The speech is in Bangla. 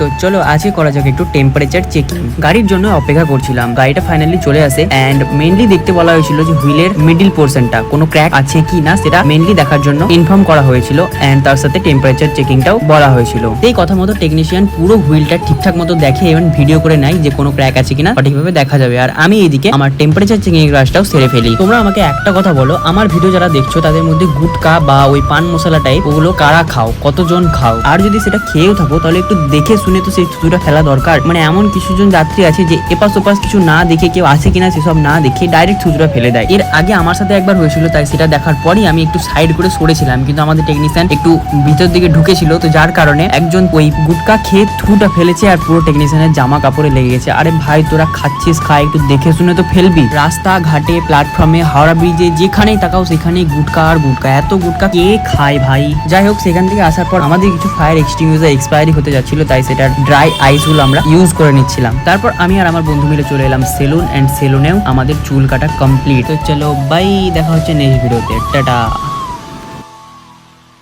তো চলো আজকে করা যাক একটু টেম্পারেচার চেকিং। গাড়ির জন্য অপেক্ষা করছিলাম, গাড়িটা ফাইনালি চলে আসে এন্ড মেইনলি দেখতে বলা হয়েছিল যে হুইলের মিডল পোর্শনটা কোনো ক্র্যাক আছে কি না সেটা মেইনলি দেখার জন্য ইনফর্ম করা হয়েছিল এন্ড তার সাথে টেম্পারেচার চেকিংটাও বলা হয়েছিল। এই কথা মতো টেকনিশিয়ান পুরো হুইলটা ঠিকঠাক মতো দেখে এবং ভিডিও করে নেয় যে কোনো ক্র্যাক আছে কিনা সঠিকভাবে দেখা যাবে। আর আমি এইদিকে আমার টেম্পারেচার চেকিং এর কাজটাও সেরে ফেলি। তোমরা আমাকে একটা কথা বলো, আমার ভিডিও যারা দেখছো তাদের মধ্যে গুটকা বা ওই পান মশলা টাইপ ওগুলো কারা খাও, কতজন খাও? আর যদি সেটা খেয়েও থাকো তাহলে একটু দেখে শুনে তো সেই থুতুটা ফেলা দরকার। মানে এমন কিছুজন যাত্রী আছে যে এপাশ ওপাশ কিছু না দেখে, কেউ আছে কিনা সেসব না দেখে ডাইরেক্ট থুতুটা ফেলে দেয়। এর আগে আমার সাথে একবার হয়েছিল, তাই সেটা দেখার পরই আমি একটু সাইড করে সরেছিলাম, কিন্তু আমাদের টেকনিশিয়ান একটু ভিতর দিকে ঢুকেছিল, তো যার কারণে একজন ওই গুটকা খেয়ে থুটা ফেলেছে আর পুরো টেকনিশিয়ানের জামা কাপড়ে লেগে গেছে। আরে ভাই তোরা খাচ্ছিস খা, একটু দেখে শুনে তো ফেলবি। রাস্তা ঘাটে প্ল্যাটফর্মে হাওড়া ব্রিজে যেখানেই তাকাও সেখানেই গুটকা আর গুটকা, এত গুটকা কে খায় ভাই? যাই হোক, সেখান থেকে আসার পর আমাদের কিছু ফায়ার এক্সটিংগুইশার এক্সপায়ারি হতে যাচ্ছিল, তাই সেটা ড্রাই আইসগুলো আমরা ইউজ করে নিচ্ছিলাম। তারপর আমি আর আমার বন্ধু মিলে চলে এলাম সেলুন এন্ড সেলুনেও আমাদের চুল কাটা কমপ্লিট। তো চলো বাই, দেখা হচ্ছে নেক্সট ভিডিওতে, টাটা।